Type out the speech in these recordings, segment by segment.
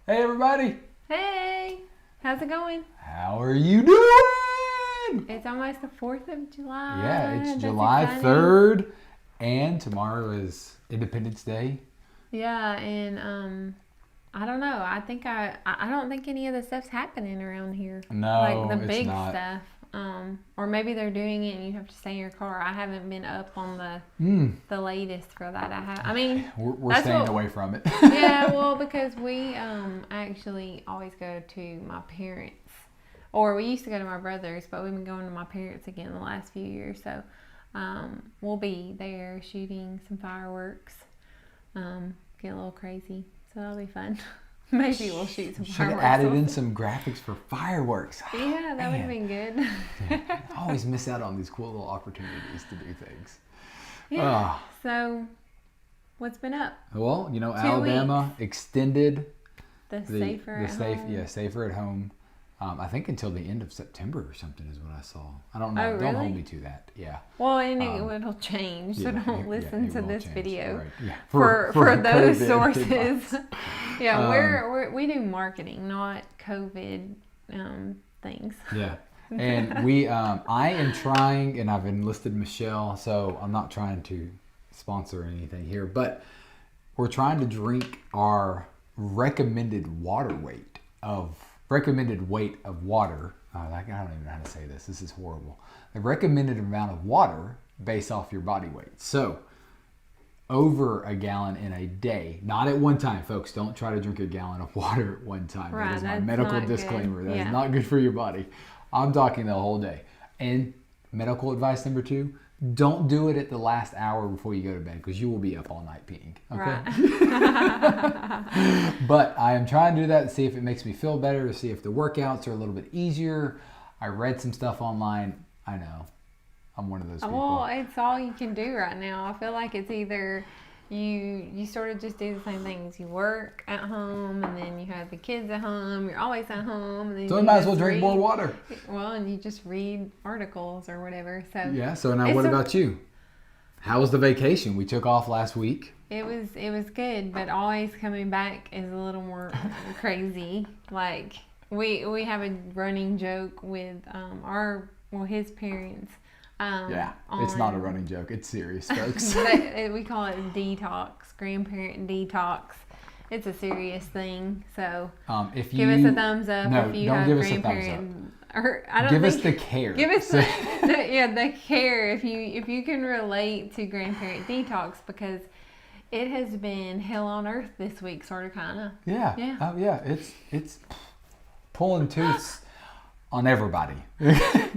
Hey everybody! Hey, how's it going? How are you doing? It's almost the 4th of July. Yeah, it's That's July exciting. 3rd and tomorrow is Independence Day. Yeah, and I don't know. I don't think any of the stuff's happening around here. No, Like the it's big not. stuff. Or maybe they're doing it and you have to stay in your car. I haven't been up on the latest for that. I mean, We're that's staying what- away from it. yeah, well, because we actually always go to my parents. Or we used to go to my brother's, but we've been going to my parents again the last few years. So we'll be there shooting some fireworks, get a little crazy. So that'll be fun. Maybe we'll shoot some Should fireworks. have added in some graphics for fireworks. Yeah, that would have been good. I always miss out on these cool little opportunities to do things. Yeah. So, what's been up? Well, you know, 2 Alabama extended The safer at home. Yeah, safer at home. I think until the end of September or something is what I saw. I don't know. Oh, Don't hold really? me to that. Yeah. Well, and it'll change, so don't listen it to will this change, video right. Yeah. for those COVID sources. advice. Yeah, we do marketing, not COVID things. Yeah. And I am trying, and I've enlisted Michelle, so I'm not trying to sponsor anything here, but we're trying to drink our recommended weight of water. I don't even know how to say this. This is horrible. The recommended amount of water based off your body weight. So over a gallon in a day, not at one time, folks. Don't try to drink a gallon of water at one time. Right, that is my that's medical not good. disclaimer. That is Yeah. not good for your body. I'm talking the whole day. And medical advice number 2, don't do it at the last hour before you go to bed because you will be up all night peeing. Okay? Right. But I am trying to do that to see if it makes me feel better, to see if the workouts are a little bit easier. I read some stuff online. I know. I'm one of those people. Well, it's all you can do right now. I feel like it's either you sort of just do the same things. You work at home, and then you have the kids at home. You're always at home. And then So we you might as well just drink more water. Well, and you just read articles or whatever. So Yeah, so now what about you? How was the vacation? We took off last week. It was good, but always coming back is a little more crazy. Like we have a running joke with his parents. It's not a running joke. It's serious, folks. We call it detox, grandparent detox. It's a serious thing. So if give us a thumbs up if you don't have give us a thumbs grandparent. Or I don't Give us think, the care. Give us the care if you can relate to grandparent detox, because it has been hell on earth this week, sort of, kind of. Yeah. Yeah. Oh yeah. It's pulling tooths on everybody.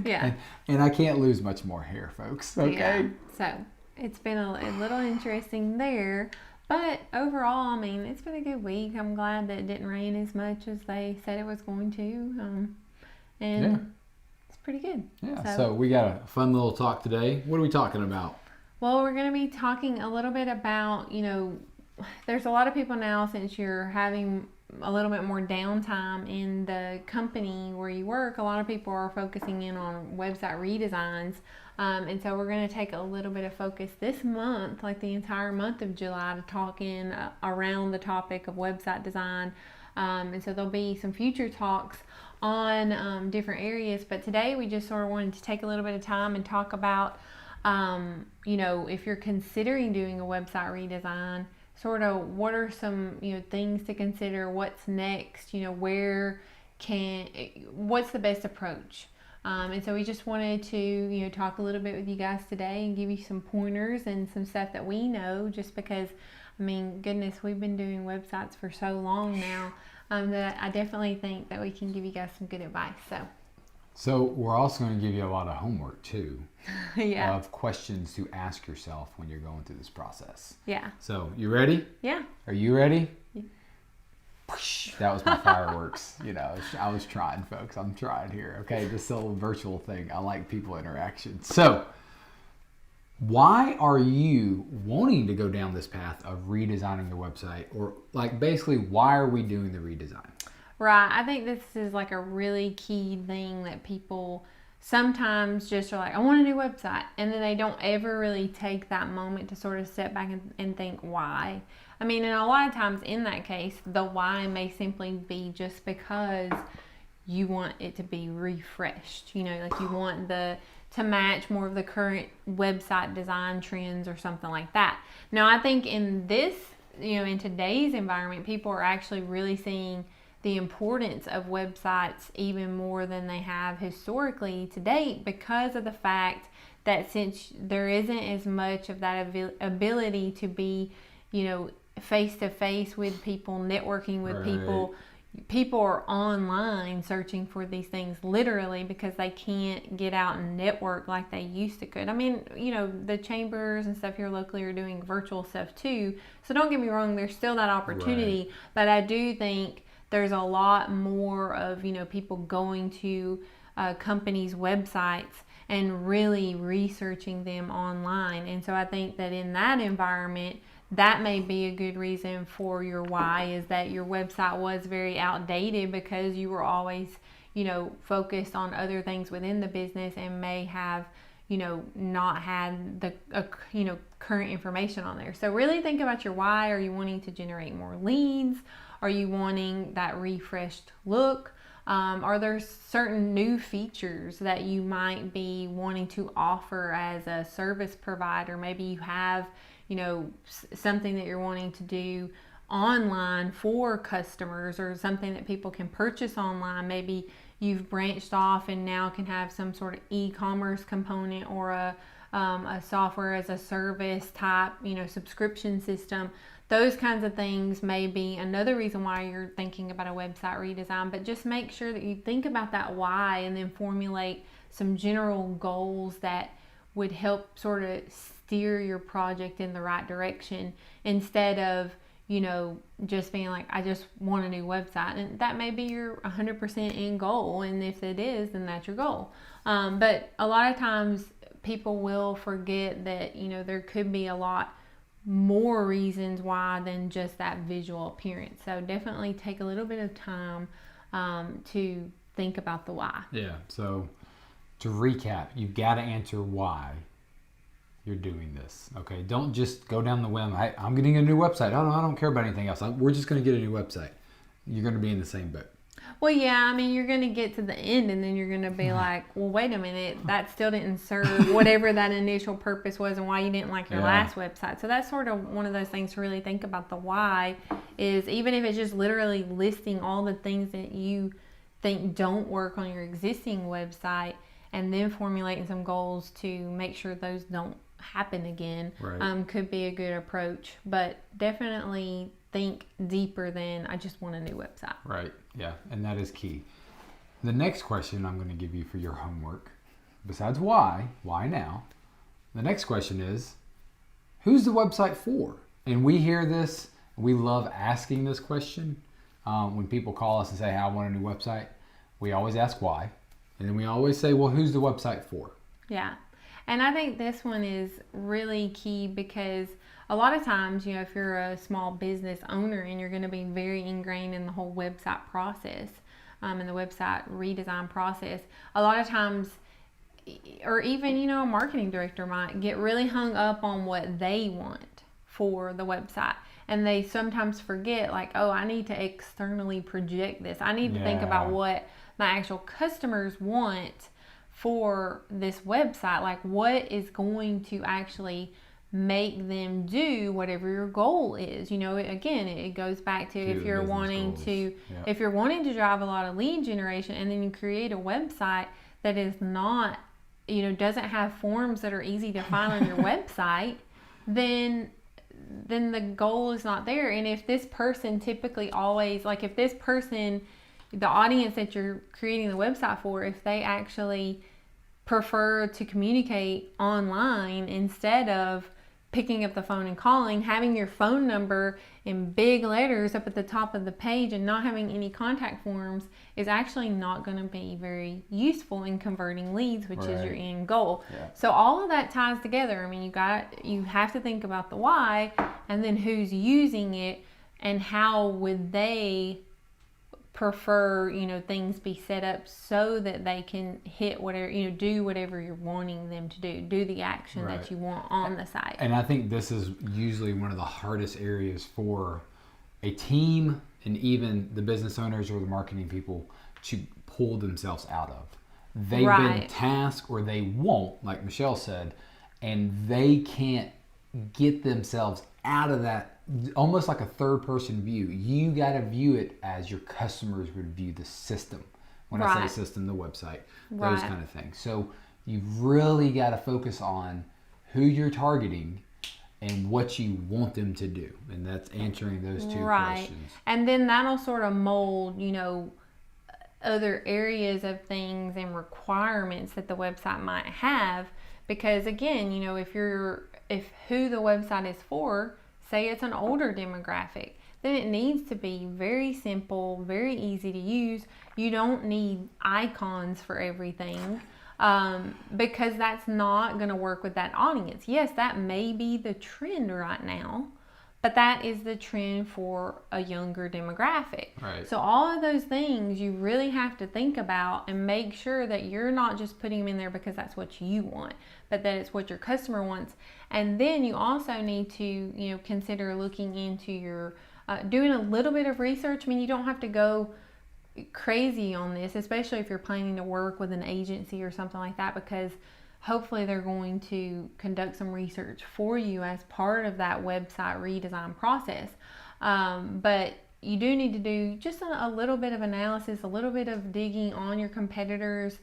Yeah. And I can't lose much more hair, folks. Okay. Yeah. So it's been a little interesting there. But overall, I mean, it's been a good week. I'm glad that it didn't rain as much as they said it was going to. And it's pretty good. Yeah. So we got a fun little talk today. What are we talking about? Well, we're going to be talking a little bit about, there's a lot of people now, since you're having a little bit more downtime in the company where you work, a lot of people are focusing in on website redesigns. And so we're going to take a little bit of focus this month, like the entire month of July, to talk in around the topic of website design. And so there'll be some future talks on different areas. But today we just sort of wanted to take a little bit of time and talk about, if you're considering doing a website redesign, sort of what are some, things to consider, what's next, what's the best approach. And so we just wanted to, talk a little bit with you guys today and give you some pointers and some stuff that we know, just because, I mean, goodness, we've been doing websites for so long now, that I definitely think that we can give you guys some good advice. So we're also going to give you a lot of homework too. Yeah. Of questions to ask yourself when you're going through this process. Yeah. So you ready? Yeah. Are you ready? Yeah. That was my fireworks. I was trying, folks. I'm trying here. Okay, this little virtual thing. I like people interaction. So, why are you wanting to go down this path of redesigning your website? Or, basically, why are we doing the redesign? Right. I think this is like a really key thing that people sometimes just are like, I want a new website. And then they don't ever really take that moment to sort of step back and think why. I mean, and a lot of times in that case, the why may simply be just because you want it to be refreshed. You know, like you want to match more of the current website design trends or something like that. Now, I think in this, in today's environment, people are actually really seeing the importance of websites even more than they have historically to date, because of the fact that since there isn't as much of that ability to be, face to face with people, networking with people are online searching for these things literally because they can't get out and network like they used to could. I mean, the chambers and stuff here locally are doing virtual stuff too. So don't get me wrong, there's still that opportunity. Right. But I do think there's a lot more of, people going to companies' websites and really researching them online. And so I think that in that environment, that may be a good reason for your why, is that your website was very outdated because you were always, focused on other things within the business and may have, not had the, current information on there. So really think about your why. Are you wanting to generate more leads? Are you wanting that refreshed look? Are there certain new features that you might be wanting to offer as a service provider? Maybe you have, something that you're wanting to do online for customers, or something that people can purchase online. Maybe you've branched off and now can have some sort of e-commerce component, or a software as a service type, subscription system. Those kinds of things may be another reason why you're thinking about a website redesign. But just make sure that you think about that why and then formulate some general goals that would help sort of steer your project in the right direction, instead of, just being like, I just want a new website. And that may be your 100% end goal. And if it is, then that's your goal. But a lot of times people will forget that, there could be a lot more reasons why than just that visual appearance. So definitely take a little bit of time to think about the why. Yeah. So to recap, you've got to answer why you're doing this. Okay. Don't just go down the whim. Hey, I'm getting a new website. I don't care about anything else. We're just going to get a new website. You're going to be in the same boat. Well, yeah, I mean, you're going to get to the end and then you're going to be like, well, wait a minute, that still didn't serve whatever that initial purpose was and why you didn't like your last website. So that's sort of one of those things to really think about. The why is, even if it's just literally listing all the things that you think don't work on your existing website, and then formulating some goals to make sure those don't happen again, could be a good approach. But definitely think deeper than, I just want a new website. Right. Yeah. And that is key. The next question I'm going to give you for your homework, besides why now, the next question is, who's the website for? And we hear this, we love asking this question. When people call us and say, hey, I want a new website, we always ask why. And then we always say, well, who's the website for? Yeah. And I think this one is really key, because a lot of times, if you're a small business owner and you're going to be very ingrained in the whole website process, and the website redesign process, a lot of times, or even, a marketing director might get really hung up on what they want for the website. And they sometimes forget, like, oh, I need to externally project this. I need to think about what my actual customers want for this website. Like, what is going to actually make them do whatever your goal is. Again, it goes back to if you're wanting to drive a lot of lead generation, and then you create a website that is not, doesn't have forms that are easy to find on your website, then the goal is not there. And if this person typically always, like, if this person, the audience that you're creating the website for, if they actually prefer to communicate online instead of picking up the phone and calling, having your phone number in big letters up at the top of the page and not having any contact forms is actually not going to be very useful in converting leads, which is your end goal. Yeah. So all of that ties together. I mean, you have to think about the why, and then who's using it and how would they prefer, things be set up so that they can hit whatever, do whatever you're wanting them to do the action Right. that you want on the site. And I think this is usually one of the hardest areas for a team and even the business owners or the marketing people to pull themselves out of. They've been tasked, or they won't, like Michelle said, and they can't get themselves out of that, almost like a third person view. You got to view it as your customers would view the system. When I say system, the website, those kind of things. So you've really got to focus on who you're targeting and what you want them to do. And that's answering those two questions. And then that'll sort of mold, other areas of things and requirements that the website might have. Because again, if who the website is for, say it's an older demographic, then it needs to be very simple, very easy to use. You don't need icons for everything, because that's not going to work with that audience. Yes, that may be the trend right now, but that is the trend for a younger demographic. Right. So all of those things you really have to think about and make sure that you're not just putting them in there because that's what you want, but that it's what your customer wants. And then you also need to, consider looking into your, doing a little bit of research. I mean, you don't have to go crazy on this, especially if you're planning to work with an agency or something like that, because hopefully they're going to conduct some research for you as part of that website redesign process. But you do need to do just a little bit of analysis, a little bit of digging on your competitors,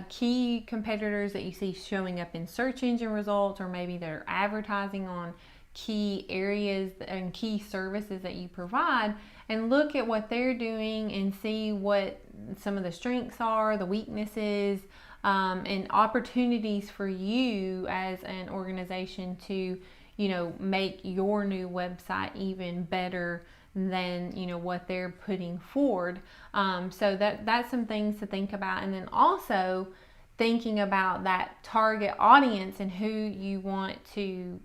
key competitors that you see showing up in search engine results, or maybe they're advertising on key areas and key services that you provide, and look at what they're doing and see what some of the strengths are, the weaknesses, and opportunities for you as an organization to, make your new website even better than, what they're putting forward. So that's some things to think about. And then also thinking about that target audience and who you want to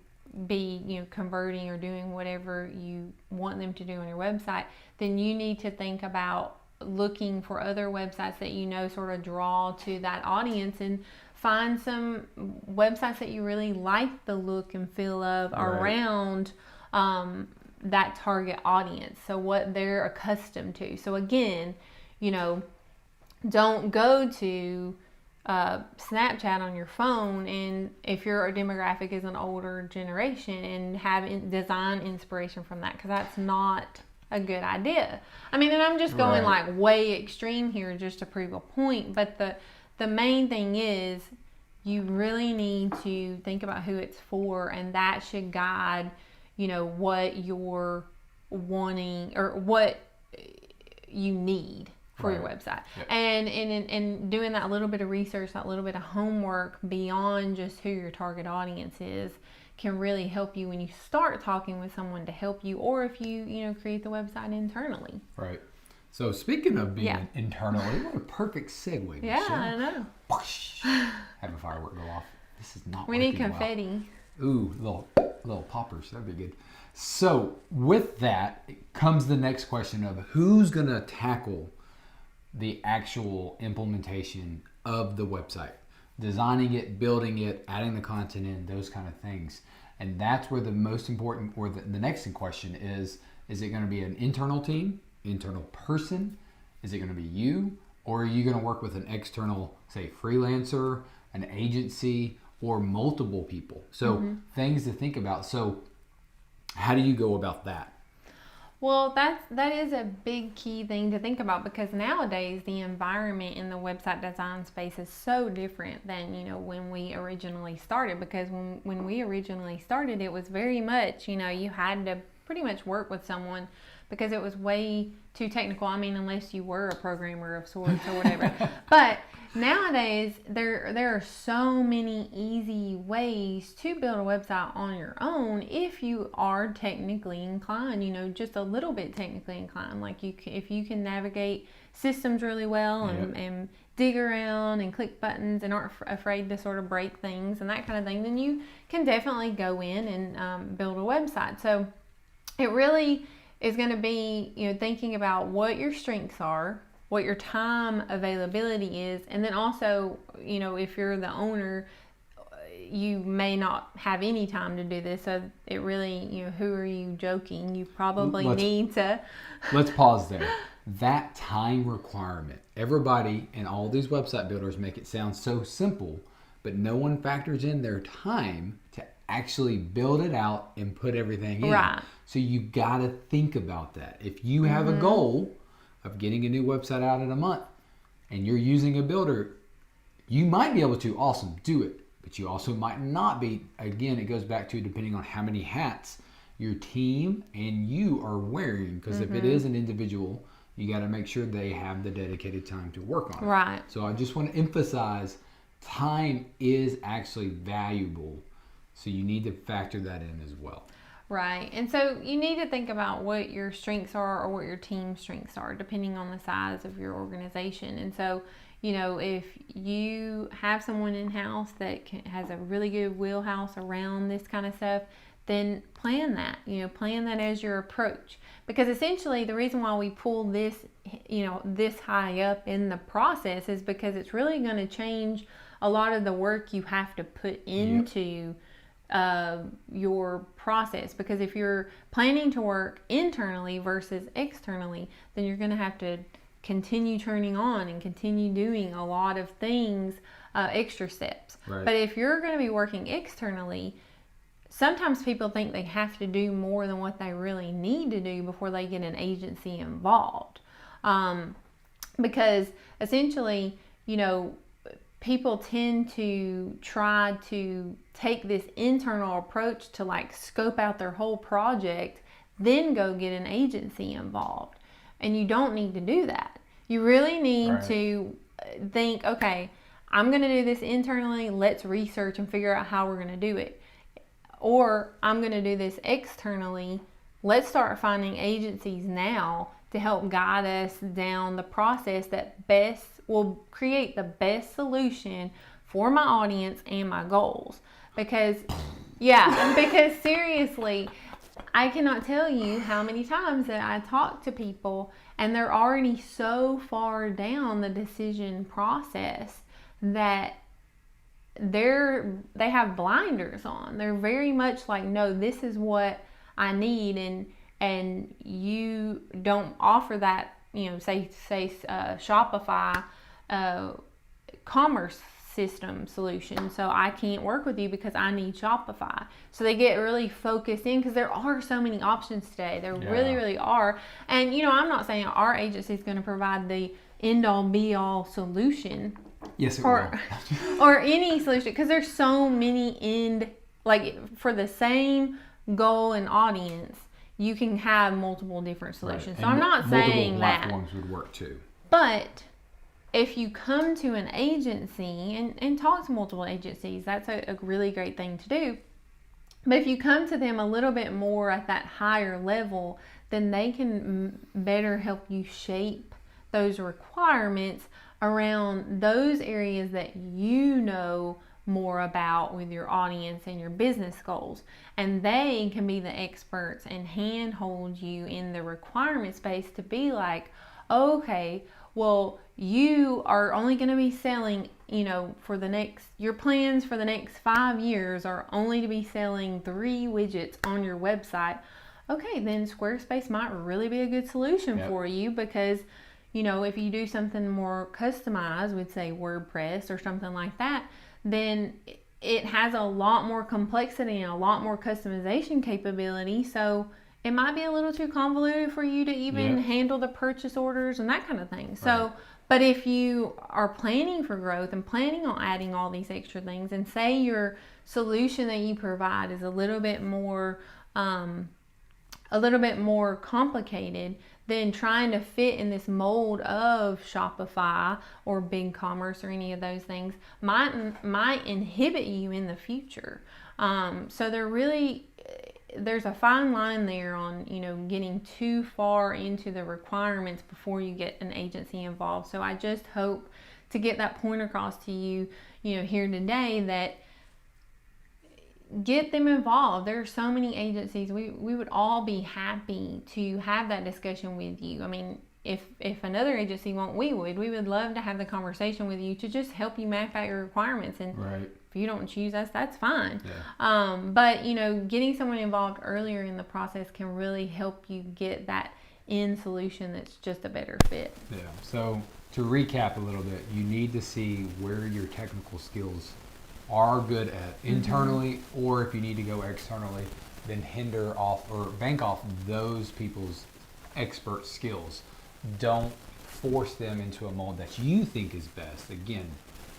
be, converting or doing whatever you want them to do on your website. Then you need to think about looking for other websites that sort of draw to that audience, and find some websites that you really like the look and feel of around that target audience, so what they're accustomed to. So again, don't go to Snapchat on your phone, and if your demographic is an older generation, and have design inspiration from that, because that's not a good idea. I mean, and I'm just going like way extreme here just to prove a point, but the main thing is you really need to think about who it's for, and that should guide, what you're wanting or what you need for your website. Yep. And doing that little bit of research, that little bit of homework beyond just who your target audience is, can really help you when you start talking with someone to help you, or if you create the website internally. Right. So speaking of being internally, what a perfect segue. Yeah, Michelle. I know. Have a firework go off. This is not. We need confetti. Well. Ooh, little poppers. That'd be good. So with that comes the next question of who's gonna tackle the actual implementation of the website. Designing it, building it, adding the content in, those kind of things. And that's where the most important, or the next question is it going to be an internal team, internal person? Is it going to be you? Or are you going to work with an external, say, freelancer, an agency, or multiple people? So things to think about. So how do you go about that? Well, that is a big key thing to think about, because nowadays the environment in the website design space is so different than when we originally started. Because when we originally started, it was very much you had to pretty much work with someone, because it was way too technical. I mean, unless you were a programmer of sorts or whatever. But nowadays there are so many easy ways to build a website on your own if you are technically inclined, just a little bit technically inclined. Like if you can navigate systems really well and dig around and click buttons and aren't afraid to sort of break things and that kind of thing, then you can definitely go in and build a website. So it really is going to be, thinking about what your strengths are, what your time availability is, and then also, if you're the owner, you may not have any time to do this. So it really, who are you joking? You probably need to. Let's pause there. That time requirement. Everybody and all these website builders make it sound so simple, but no one factors in their time to actually build it out and put everything in. Right. So you got to think about that. If you have a goal of getting a new website out in a month and you're using a builder, you might be able to, awesome, do it. But you also might not be. Again, it goes back to depending on how many hats your team and you are wearing. Because if it is an individual, you got to make sure they have the dedicated time to work on it. Right. So I just want to emphasize time is actually valuable. So you need to factor that in as well. Right. And so you need to think about what your strengths are or what your team's strengths are, depending on the size of your organization. And so, if you have someone in-house that has a really good wheelhouse around this kind of stuff, then plan that, plan that as your approach. Because essentially the reason why we pull this, this high up in the process is because it's really going to change a lot of the work you have to put into your process. Because if you're planning to work internally versus externally, then you're going to have to continue turning on and continue doing a lot of things, extra steps. Right. But if you're going to be working externally, sometimes people think they have to do more than what they really need to do before they get an agency involved. Because essentially, people tend to try to take this internal approach to like scope out their whole project, then go get an agency involved. And you don't need to do that. You really need to think, okay, I'm going to do this internally. Let's research and figure out how we're going to do it. Or I'm going to do this externally. Let's start finding agencies now to help guide us down the process that best will create the best solution for my audience and my goals. Because seriously, I cannot tell you how many times that I talk to people and they're already so far down the decision process that they have blinders on. They're very much like, no, this is what I need, and you don't offer that, say Shopify commerce system solution, so I can't work with you because I need Shopify. So they get really focused in because there are so many options today. There really are. And I'm not saying our agency is going to provide the end-all be-all solution. Yes, it will. Or any solution, because there's so many for the same goal and audience, you can have multiple different solutions. Right. So I'm not saying that. Multiple platforms would work too. But if you come to an agency and talk to multiple agencies, that's a really great thing to do. But if you come to them a little bit more at that higher level, then they can better help you shape those requirements around those areas that you know more about with your audience and your business goals. And they can be the experts and handhold you in the requirement space to be like, okay, well, you are only going to be selling, your plans for the next 5 years are only to be selling 3 widgets on your website. Okay, then Squarespace might really be a good solution for you, because if you do something more customized with, say, WordPress or something like that, then it has a lot more complexity and a lot more customization capability. So it might be a little too convoluted for you to even handle the purchase orders and that kind of thing. So, but if you are planning for growth and planning on adding all these extra things, and say your solution that you provide is a little bit more complicated, then trying to fit in this mold of Shopify or BigCommerce or any of those things might inhibit you in the future. So there's a fine line there on, getting too far into the requirements before you get an agency involved. So I just hope to get that point across to you, here today, that get them involved. There are so many agencies. We would all be happy to have that discussion with you. I mean, if another agency won't, we would love to have the conversation with you to just help you map out your requirements. And Right. if you don't choose us, that's fine. Yeah. But getting someone involved earlier in the process can really help you get that end solution that's just a better fit. Yeah. So to recap a little bit, you need to see where your technical skills are good at internally, or if you need to go externally, then hinder off or bank off those people's expert skills. Don't force them into a mold that you think is best. Again,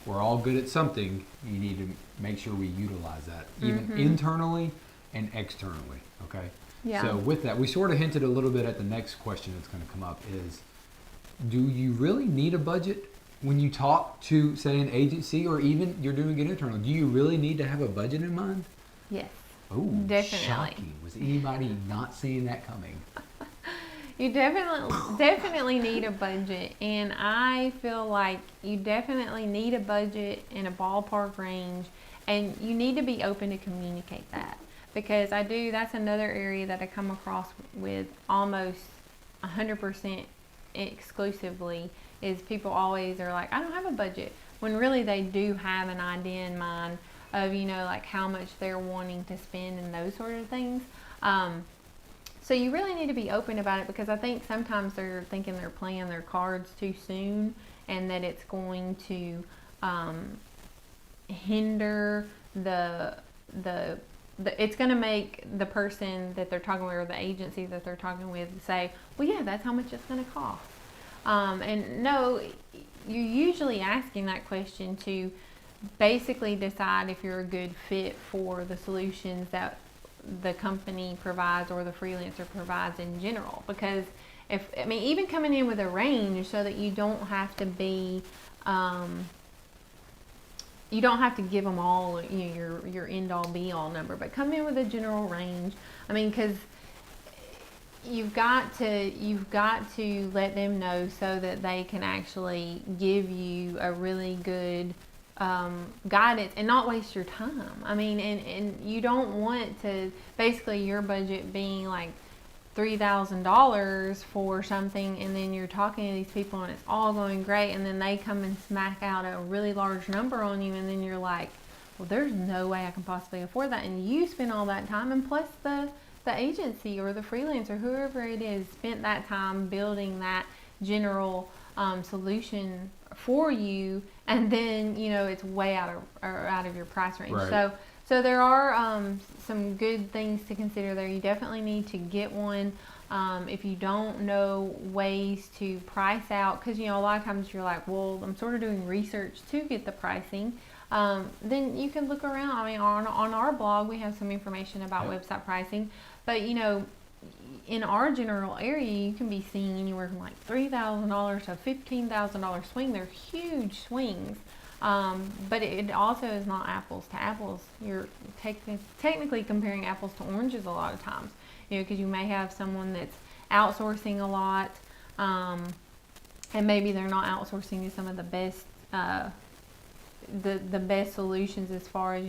we're all good at something. You need to make sure we utilize that, even internally and externally. Okay. Yeah. So with that, we sort of hinted a little bit at the next question that's going to come up is, do you really need a budget when you talk to, say, an agency, or even you're doing it internal? Do you really need to have a budget in mind? Yes. Oh, Definitely. shocking. Was anybody not seeing that coming? You definitely need a budget, and I feel like you definitely need a budget in a ballpark range, and you need to be open to communicate that, because that's another area that I come across with almost 100% exclusively, is people always are like, I don't have a budget, when really they do have an idea in mind of like how much they're wanting to spend and those sort of things. So you really need to be open about it, because I think sometimes they're thinking they're playing their cards too soon, and that it's going to hinder it's going to make the person that they're talking with, or the agency that they're talking with, say, well, yeah, that's how much it's going to cost. And no, you're usually asking that question to basically decide if you're a good fit for the solutions that the company provides or the freelancer provides in general. Because even coming in with a range, so that you don't have to be, you don't have to give them all your end all be all number, but come in with a general range. I mean, because you've got to let them know so that they can actually give you a really good guidance and not waste your time. I mean, and you don't want to, basically your budget being like $3,000 for something, and then you're talking to these people and it's all going great, and then they come and smack out a really large number on you, and then you're like, well, there's no way I can possibly afford that. And you spend all that time, and plus the agency or the freelancer, whoever it is, spent that time building that general solution for you, and then it's way out of your price range. Right. So there are some good things to consider there. You definitely need to get one. If you don't know ways to price out, because a lot of times you're like, well, I'm sort of doing research to get the pricing. Then you can look around. I mean, on our blog we have some information about website pricing, but in our general area, you can be seeing anywhere from like $3,000 to $15,000 swing. They're huge swings, but it also is not apples to apples. You're technically comparing apples to oranges a lot of times, because you may have someone that's outsourcing a lot, and maybe they're not outsourcing to some of the best the best solutions, as far as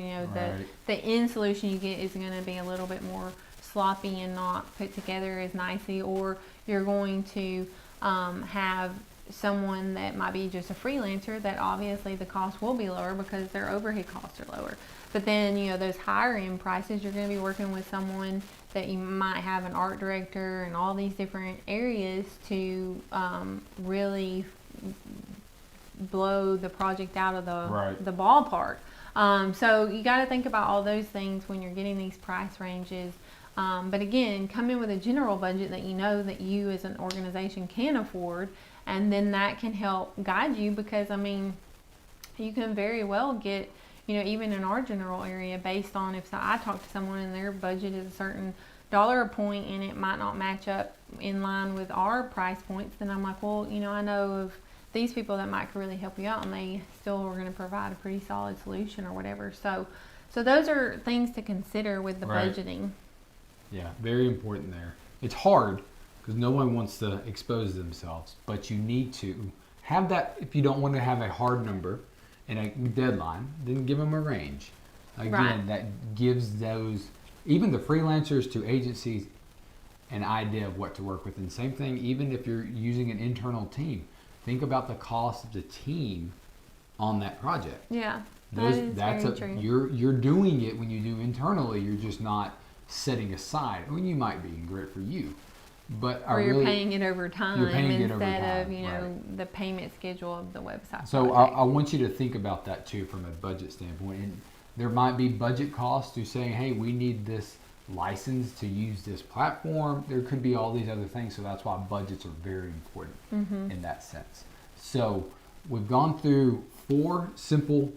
the end solution you get is going to be a little bit more sloppy and not put together as nicely, or you're going to have someone that might be just a freelancer, that obviously the cost will be lower because their overhead costs are lower. But then those higher end prices, you're going to be working with someone that you might have an art director and all these different areas to really blow the project out of the ballpark. So you got to think about all those things when you're getting these price ranges. But again, come in with a general budget that that you as an organization can afford, and then that can help guide you, because you can very well get, even in our general area, based on if I talk to someone and their budget is a certain dollar a point and it might not match up in line with our price points, then I'm like, well, I know of these people that might really help you out, and they still are going to provide a pretty solid solution or whatever. So those are things to consider with the budgeting. Yeah, very important there. It's hard because no one wants to expose themselves, but you need to have that. If you don't want to have a hard number and a deadline, then give them a range. Again, Right. that gives those, even the freelancers to agencies, an idea of what to work with. And same thing, even if you're using an internal team, think about the cost of the team on that project. Yeah. That's true. you're doing it when you do internally. You're just not setting aside. I mean, you might be, and great for you, but Or you're paying it over time paying it over instead of, time, you know, right. the payment schedule of the website. So project. I want you to think about that too from a budget standpoint. And there might be budget costs to saying, hey, we need this license to use this platform. There could be all these other things. So that's why budgets are very important in that sense. So we've gone through 4 simple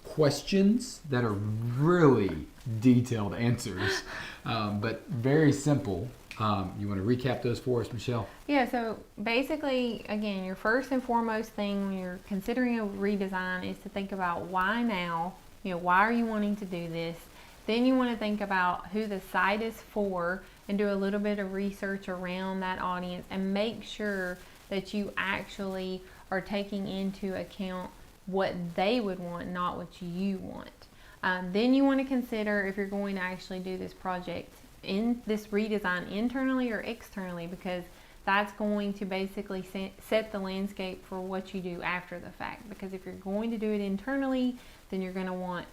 questions that are really detailed answers, but very simple. You want to recap those for us, Michelle? Yeah, so basically, again, your first and foremost thing when you're considering a redesign is to think about why now. You know, why are you wanting to do this? Then you want to think about who the site is for and do a little bit of research around that audience and make sure that you actually are taking into account what they would want, not what you want. Then you want to consider if you're going to actually do this project in this redesign internally or externally, because that's going to basically set the landscape for what you do after the fact. Because if you're going to do it internally, then you're going to want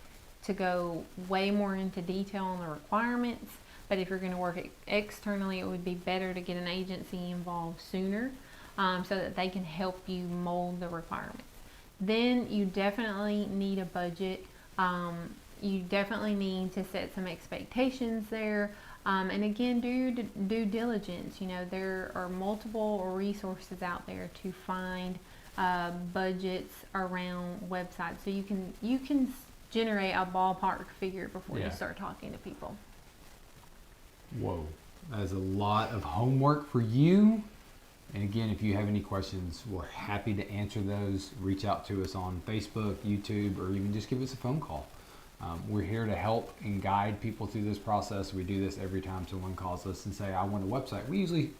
to go way more into detail on the requirements. But if you're going to work externally, it would be better to get an agency involved sooner so that they can help you mold the requirements. Then you definitely need a budget. You definitely need to set some expectations there. And again, do your due diligence. You know, there are multiple resources out there to find budgets around websites, so you can generate a ballpark figure before you start talking to people. Whoa, that is a lot of homework for you. And again, if you have any questions, we're happy to answer those. Reach out to us on Facebook, YouTube, or even just give us a phone call. We're here to help and guide people through this process. We do this every time someone calls us and say, I want a website. We usually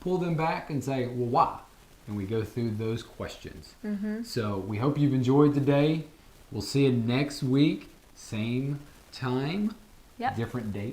pull them back and say, well, why? And we go through those questions. So we hope you've enjoyed the day. We'll see you next week, same time, Yep. different date.